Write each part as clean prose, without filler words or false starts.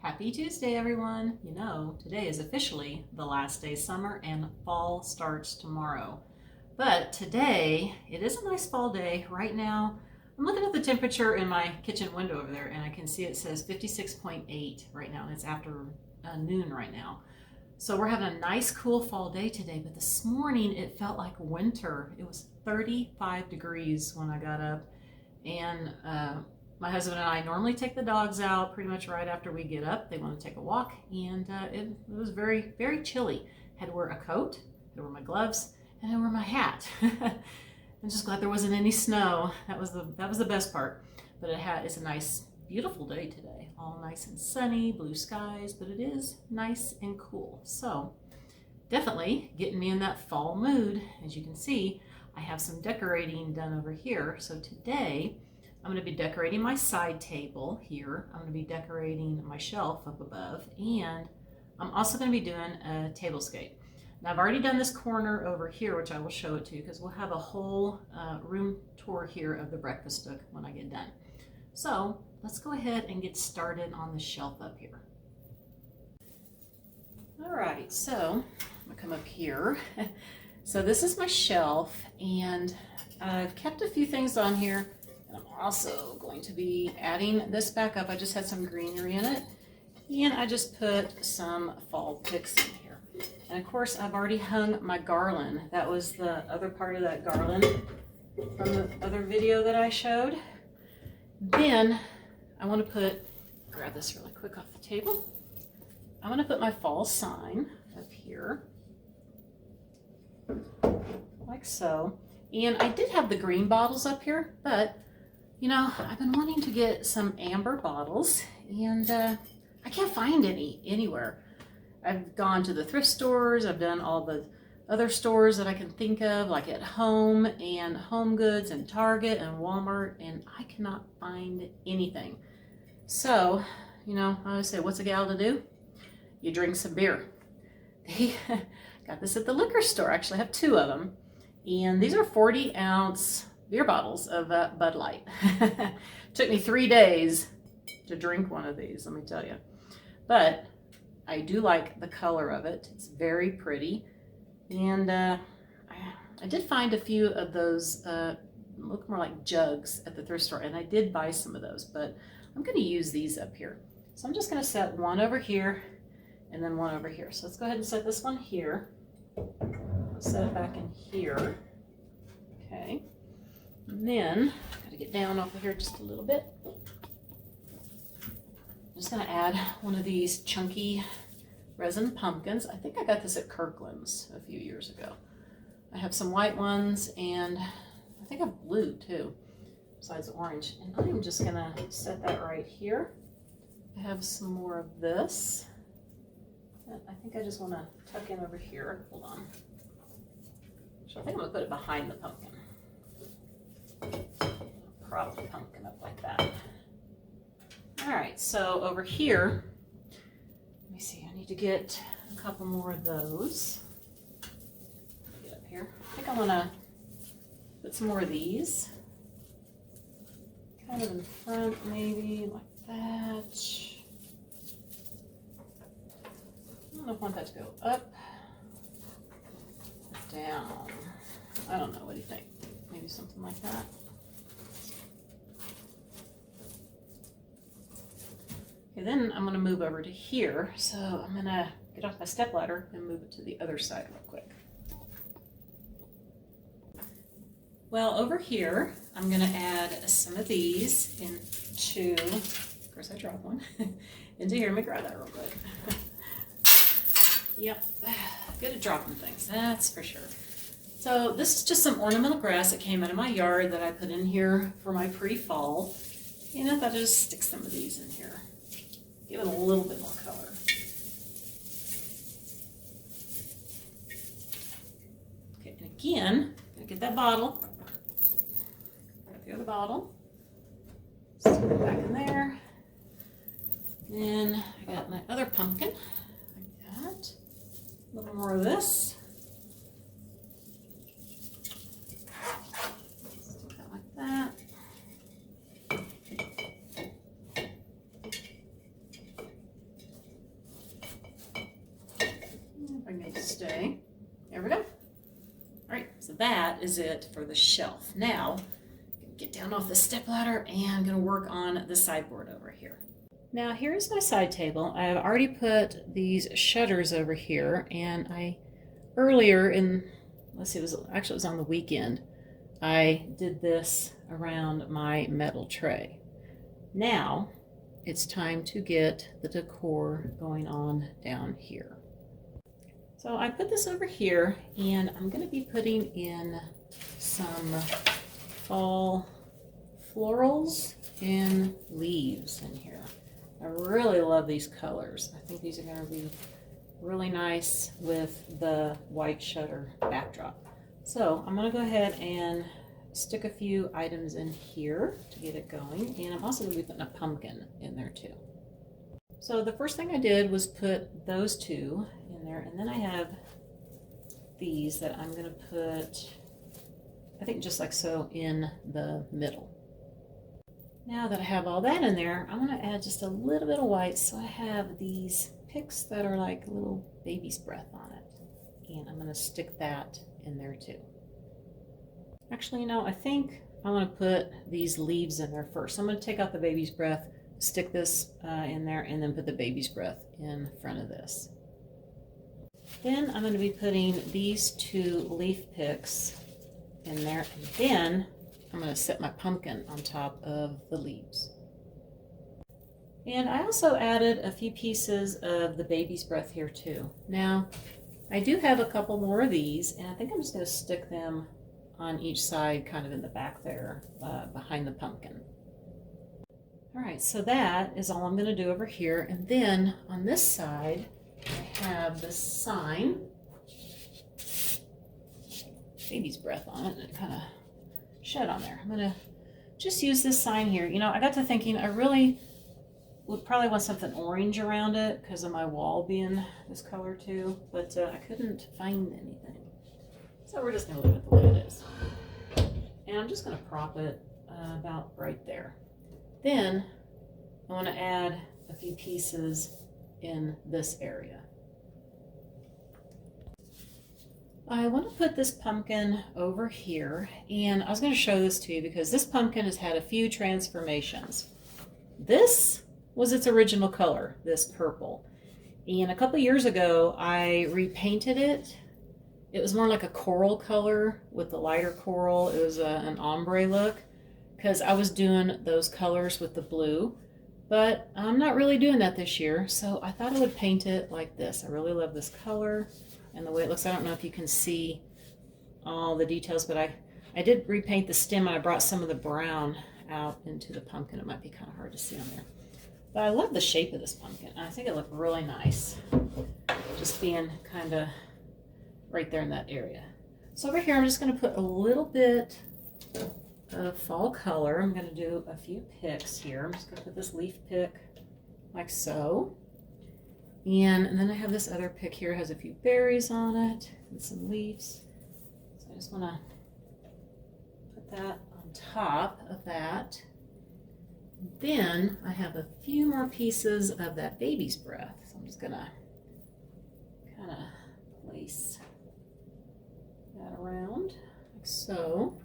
Happy Tuesday, everyone. You know, today is officially the last day of summer and fall starts tomorrow. But today, it is a nice fall day. Right now, I'm looking at the temperature in my kitchen window over there and I can see it says 56.8 right now, and it's after noon right now. So we're having a nice cool fall day today, but this morning it felt like winter. It was 35 degrees when I got up, and my husband and I normally take the dogs out pretty much right after we get up. They want to take a walk, and it was very, very chilly. I had to wear a coat, I had to wear my gloves, and I had to wear my hat. I'm just glad there wasn't any snow. That was the best part. But it's a nice, beautiful day today. All nice and sunny, blue skies, but it is nice and cool. So definitely getting me in that fall mood. As you can see, I have some decorating done over here. So today, I'm going to be decorating my side table here. I'm going to be decorating my shelf up above, and I'm also going to be doing a tablescape. Now I've already done this corner over here, which I will show it to you because we'll have a whole room tour here of the breakfast nook when I get done. So let's go ahead and get started on the shelf up here. All right, so I'm going to come up here. So this is my shelf, and I've kept a few things on here. And I'm also going to be adding this back up. I just had some greenery in it, and I just put some fall picks in here. And of course, I've already hung my garland. That was the other part of that garland from the other video that I showed. Then I want to grab this really quick off the table. I want to put my fall sign up here, like so. And I did have the green bottles up here, but you know, I've been wanting to get some amber bottles, and I can't find any anywhere. I've gone to the thrift stores, I've done all the other stores that I can think of, like at Home and Home Goods and Target and Walmart, and I cannot find anything. So, you know, I always say, what's a gal to do? You drink some beer. They got this at the liquor store. Actually, I have two of them, and these are 40-ounce beer bottles of Bud Light. Took me 3 days to drink one of these, let me tell you. But I do like the color of it. It's very pretty. And I did find a few of those look more like jugs at the thrift store, and I did buy some of those, but I'm going to use these up here. So I'm just going to set one over here and then one over here. So let's go ahead and set this one here. I'll set it back in here. Okay. And then, got to get down off of here just a little bit. I'm just going to add one of these chunky resin pumpkins. I think I got this at Kirkland's a few years ago. I have some white ones, and I think I have blue too, besides orange. And I'm just going to set that right here. I have some more of this. I think I just want to tuck in over here. Hold on. So I think I'm going to put it behind the pumpkin. Prop the pumpkin up like that. All right, so over here, let me see, I need to get a couple more of those. Get up here. I think I want to put some more of these. Kind of in front, maybe, like that. I don't know if I want that to go up, down. I don't know, what do you think? Maybe something like that. Okay, then I'm going to move over to here. So I'm going to get off my stepladder and move it to the other side real quick. Well, over here, I'm going to add some of these into, of course I dropped one, into here. Let me grab that real quick. Yep, good at dropping things, that's for sure. So this is just some ornamental grass that came out of my yard that I put in here for my pre-fall. And I thought I'd just stick some of these in here. Give it a little bit more color. Okay, and again, I'm gonna get that bottle. Grab the other bottle. Stick it back in there. Then I got my other pumpkin, like that. A little more of this. Stick that like that. Day. There we go. All right, so that is it for the shelf. Now, get down off the stepladder and I'm gonna work on the sideboard over here. Now here's my side table. I've already put these shutters over here, and earlier in, let's see, it was on the weekend, I did this around my metal tray. Now it's time to get the decor going on down here. So I put this over here, and I'm going to be putting in some fall florals and leaves in here. I really love these colors. I think these are going to be really nice with the white shutter backdrop. So I'm going to go ahead and stick a few items in here to get it going, and I'm also going to be putting a pumpkin in there too. So the first thing I did was put those two in there, and then I have these that I'm going to put, I think just like so, in the middle. Now that I have all that in there, I'm going to add just a little bit of white, so I have these picks that are like a little baby's breath on it, and I'm going to stick that in there too. Actually, you know, I think I want to put these leaves in there first. So I'm going to take out the baby's breath, stick this in there, and then put the baby's breath in front of this. Then I'm going to be putting these two leaf picks in there, and then I'm going to set my pumpkin on top of the leaves. And I also added a few pieces of the baby's breath here too. Now, I do have a couple more of these, and I think I'm just going to stick them on each side, kind of in the back there, behind the pumpkin. All right, so that is all I'm going to do over here. And then on this side, I have this sign, baby's breath on it, and it kind of shed on there. I'm going to just use this sign here. You know, I got to thinking I really would probably want something orange around it because of my wall being this color too, but I couldn't find anything. So we're just going to leave it the way it is. And I'm just going to prop it about right there. Then I want to add a few pieces in this area. I want to put this pumpkin over here, and I was going to show this to you because this pumpkin has had a few transformations. This was its original color, this purple. And a couple years ago, I repainted it. It was more like a coral color with the lighter coral. It was an ombre look because I was doing those colors with the blue, but I'm not really doing that this year. So I thought I would paint it like this. I really love this color and the way it looks. I don't know if you can see all the details, but I did repaint the stem, and I brought some of the brown out into the pumpkin. It might be kind of hard to see on there. But I love the shape of this pumpkin. I think it looked really nice, just being kind of right there in that area. So over here, I'm just going to put a little bit of fall color. I'm going to do a few picks here. I'm just going to put this leaf pick like so. And then I have this other pick here. It has a few berries on it and some leaves. So I just want to put that on top of that. Then I have a few more pieces of that baby's breath. So I'm just going to kind of place that around like so.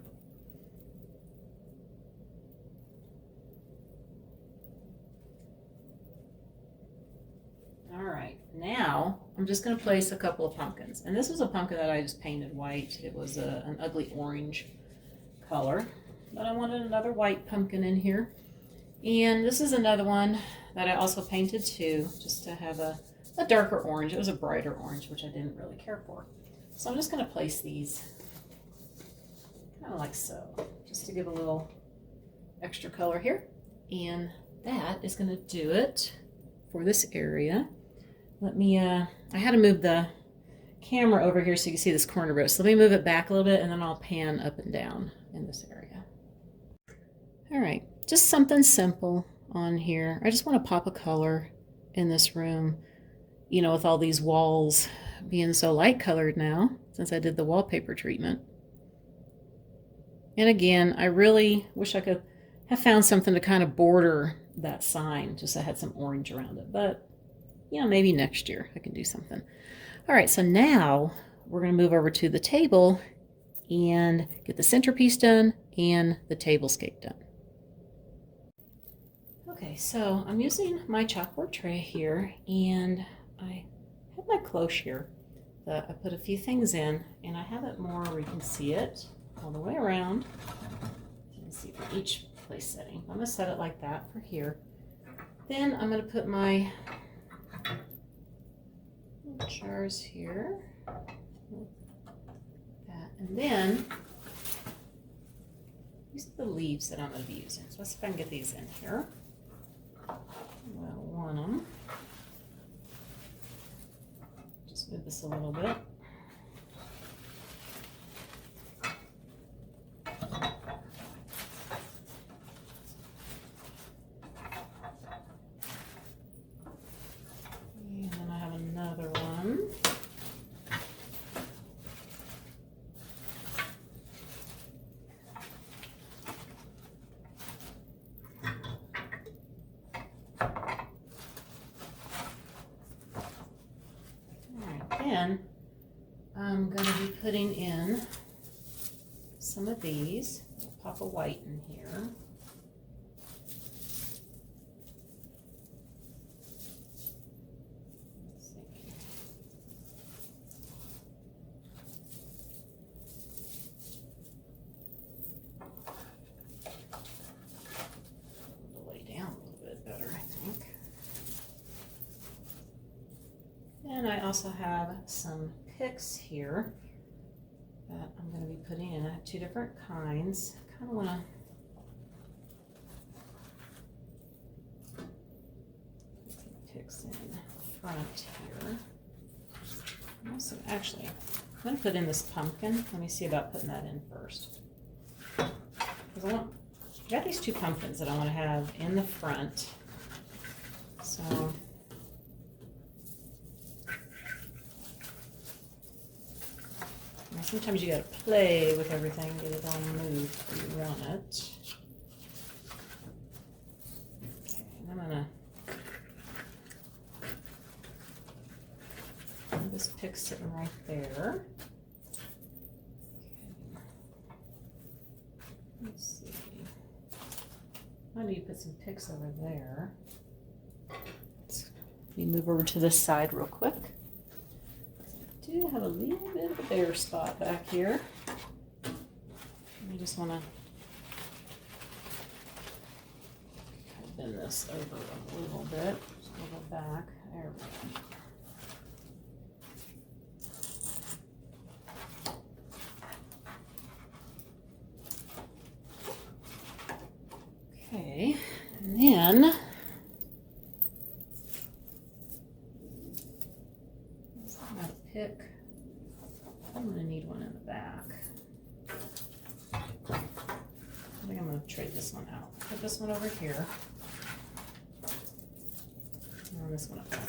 All right, now I'm just going to place a couple of pumpkins. And this is a pumpkin that I just painted white. It was an ugly orange color, but I wanted another white pumpkin in here. And this is another one that I also painted too, just to have a darker orange. It was a brighter orange, which I didn't really care for. So I'm just going to place these kind of like so, just to give a little extra color here. And that is going to do it for this area. Let me, I had to move the camera over here so you can see this corner row. So let me move it back a little bit, and then I'll pan up and down in this area. All right, just something simple on here. I just want to pop a color in this room, you know, with all these walls being so light colored now, since I did the wallpaper treatment. And again, I really wish I could have found something to kind of border that sign, just so I had some orange around it. But, you know, maybe next year I can do something. All right, so now we're going to move over to the table and get the centerpiece done and the tablescape done. Okay, so I'm using my chalkboard tray here, and I have my cloche here that I put a few things in, and I have it more where you can see it all the way around. You can see for each place setting. I'm going to set it like that for here. Then I'm going to put my jars here, that, and then these are the leaves that I'm going to be using. So let's see if I can get these in here. Well, want them. Just move this a little bit. And then I have another one. Then I'm going to be putting in some of these. I'll pop a white in here. Let's see. Lay down a little bit better, I think. And I also have some picks here that I'm going to be putting in. I have two different kinds. I kind of want to put some picks in front here. Also, actually, I'm going to put in this pumpkin. Let me see about putting that in first. Because I got these two pumpkins that I want to have in the front. So sometimes you got to play with everything, get it all moved where you want it. Okay, and I'm going to have this pick sitting right there. Okay. Let's see. I need to put some picks over there. Let me move over to this side real quick. I do have a little bit of a bare spot back here. I just want to bend this over a little bit. Just a little back. There we go. Okay, and then pick. I'm going to need one in the back. I think I'm going to trade this one out. Put this one over here. And this one up there.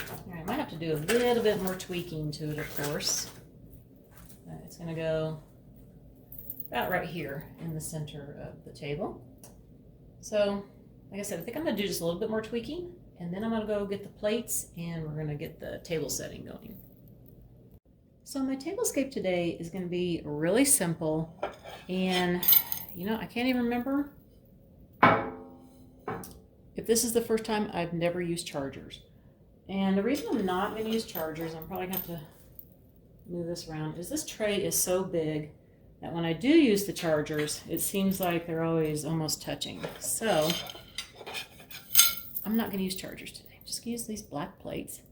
All right, I might have to do a little bit more tweaking to it, of course. It's going to go about right here in the center of the table. So, like I said, I think I'm going to do just a little bit more tweaking. And then I'm going to go get the plates and we're going to get the table setting going. So my tablescape today is going to be really simple. And, you know, I can't even remember if this is the first time I've never used chargers. And the reason I'm not going to use chargers, I'm probably going to have to move this around, is this tray is so big that when I do use the chargers, it seems like they're always almost touching. So I'm not going to use chargers today. I'm just going to use these black plates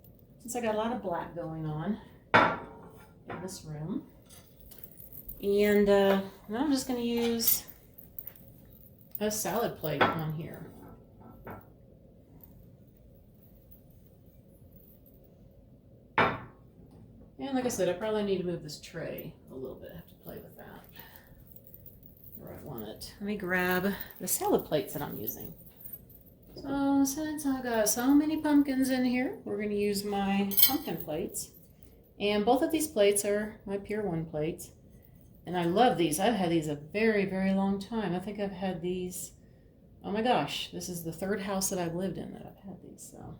since I got a lot of black going on in this room. And now I'm just going to use a salad plate on here. And like I said, I probably need to move this tray a little bit. I have to play with that where I want it. Let me grab the salad plates that I'm using. So since I got so many pumpkins in here, we're going to use my pumpkin plates. And both of these plates are my Pier 1 plates. And I love these. I've had these a very, very long time. I think I've had these, oh my gosh, this is the third house that I've lived in that I've had these. So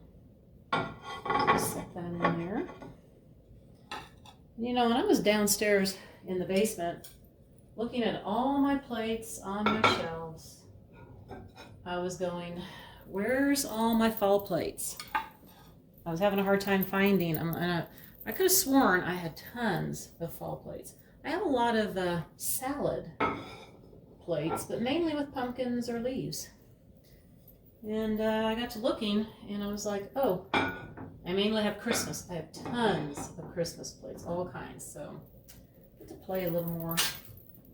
Set that in there. You know, when I was downstairs in the basement looking at all my plates on my shelves, I was going, where's all my fall plates? I was having a hard time finding them. And I could have sworn I had tons of fall plates. I have a lot of salad plates, but mainly with pumpkins or leaves. And I got to looking and I was like, oh, I mainly have Christmas. I have tons of Christmas plates, all kinds. So I get to play a little more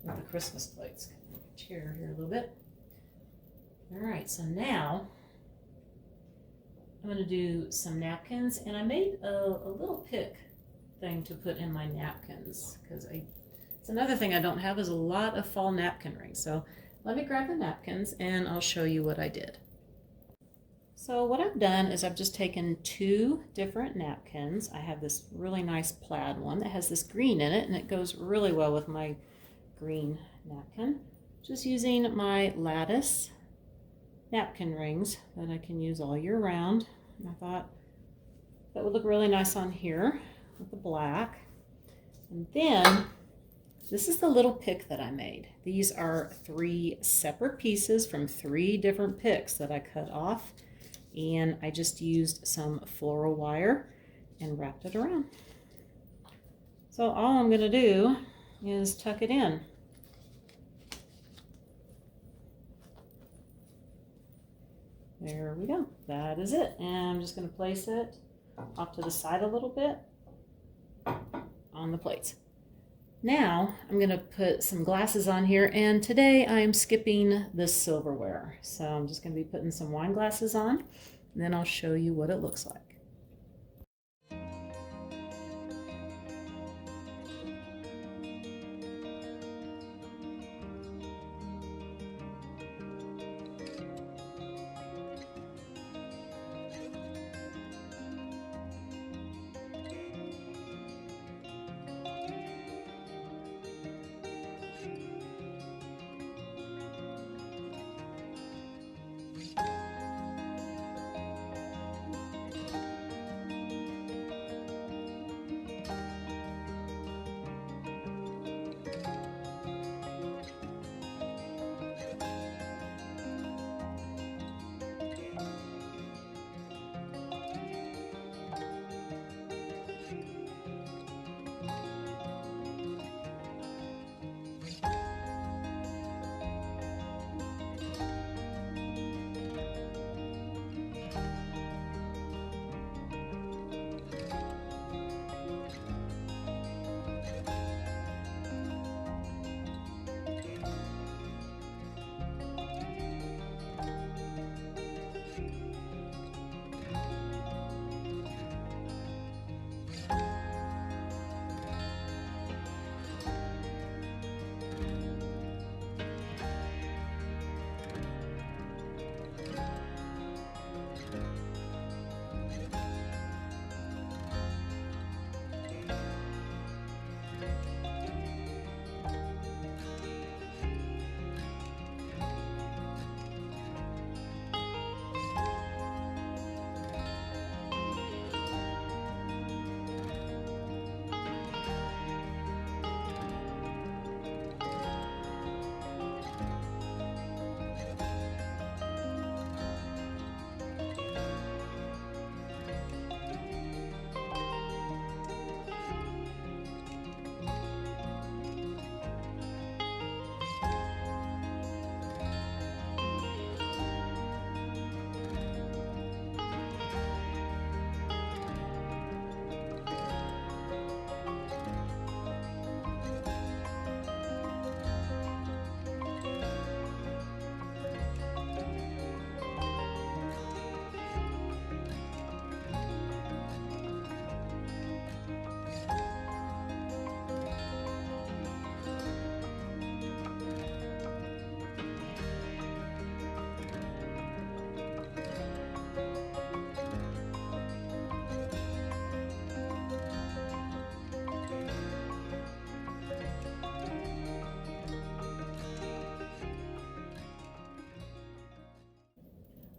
with the Christmas plates. Chair here a little bit. All right, so now I'm going to do some napkins, and I made a little pick thing to put in my napkins because it's another thing I don't have is a lot of fall napkin rings. So let me grab the napkins and I'll show you what I did. So what I've done is I've just taken 2 different napkins. I have this really nice plaid one that has this green in it, and it goes really well with my green napkin. Just using my lattice napkin rings that I can use all year round. And I thought that would look really nice on here with the black. And then this is the little pick that I made. These are 3 separate pieces from 3 different picks that I cut off. And I just used some floral wire and wrapped it around. So all I'm going to do is tuck it in. There we go. That is it. And I'm just going to place it off to the side a little bit on the plates. Now I'm going to put some glasses on here, and today I'm skipping the silverware. So I'm just going to be putting some wine glasses on, and then I'll show you what it looks like.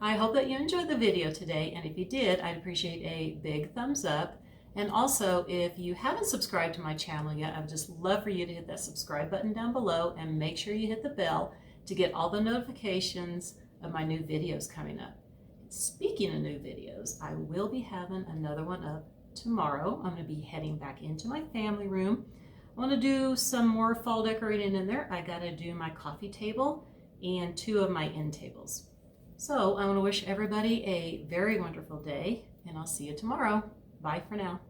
I hope that you enjoyed the video today, and if you did, I'd appreciate a big thumbs up. And also, if you haven't subscribed to my channel yet, I would just love for you to hit that subscribe button down below and make sure you hit the bell to get all the notifications of my new videos coming up. Speaking of new videos, I will be having another one up tomorrow. I'm going to be heading back into my family room. I want to do some more fall decorating in there. I got to do my coffee table and 2 of my end tables. So I want to wish everybody a very wonderful day, and I'll see you tomorrow. Bye for now.